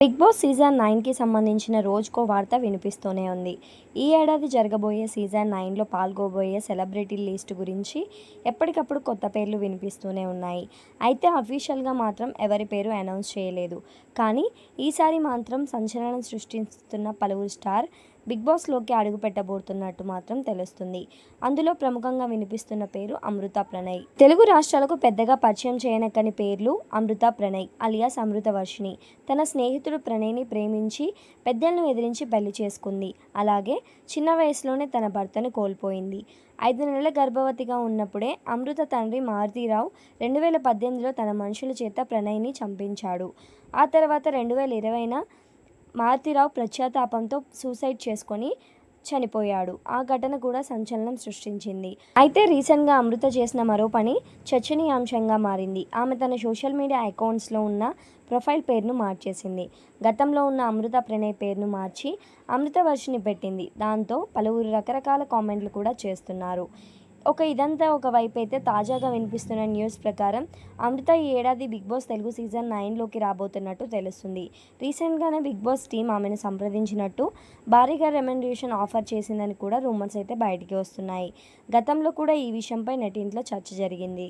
Big boss season 9కి సంబంధించిన రోజుకో వార్త వినిపిస్తూనే ఉంది. ఈ ఏడాది జరగబోయే సీజన్ 9లో పాల్గొబోయే సెలబ్రిటీల లిస్టు గురించి ఎప్పటికప్పుడు కొత్త పేర్లు వినిపిస్తూనే ఉన్నాయి. అయితే అఫీషియల్గా మాత్రం ఎవరి పేరు అనౌన్స్ చేయలేదు. కానీ ఈసారి మాత్రం సంచలనం సృష్టిస్తున్న పలువురు స్టార్ బిగ్ బాస్లోకి అడుగుపెట్టబోతున్నట్టు మాత్రం తెలుస్తుంది. అందులో ప్రముఖంగా వినిపిస్తున్న పేరు అమృత ప్రణయ్. తెలుగు రాష్ట్రాలకు పెద్దగా పరిచయం చేయనక్కని పేర్లు అమృత ప్రణయ్ అలియాస్ అమృతవర్షిణి. తన స్నేహితుడు ప్రణయ్ని ప్రేమించి పెద్దలను ఎదిరించి పెళ్లి చేసుకుంది. అలాగే చిన్న వయసులోనే తన భర్తను కోల్పోయింది. 5 నెలల గర్భవతిగా ఉన్నప్పుడే అమృత తండ్రి మారుతీరావు 2018లో తన మనుషుల చేత ప్రణయ్ని చంపించాడు. ఆ తర్వాత 2020న మారుతీరావు పశ్చాత్తాపంతో సూసైడ్ చేసుకొని చనిపోయాడు. ఆ ఘటన కూడా సంచలనం సృష్టించింది. అయితే రీసెంట్గా అమృత చేసిన మరో పని చర్చనీయాంశంగా మారింది. ఆమె తన సోషల్ మీడియా అకౌంట్స్లో ఉన్న ప్రొఫైల్ పేరును మార్చేసింది. గతంలో ఉన్న అమృత ప్రణయ్ పేరును మార్చి అమృతవర్షిణి పెట్టింది. దాంతో పలువురు రకరకాల కామెంట్లు కూడా చేస్తున్నారు. ఇదంతా ఒక వైపు అయితే, తాజాగా వినిపిస్తున్న న్యూస్ ప్రకారం అమృత ఈ ఏడాది బిగ్ బాస్ తెలుగు సీజన్ 9లోకి రాబోతున్నట్టు తెలుస్తుంది. రీసెంట్గానే బిగ్ బాస్ టీం ఆమెను సంప్రదించినట్టు, భారీగా రెమ్యునరేషన్ ఆఫర్ చేసిందని కూడా రూమర్స్ అయితే బయటికి వస్తున్నాయి. గతంలో కూడా ఈ విషయంపై నెట్టింట్లో చర్చ జరిగింది.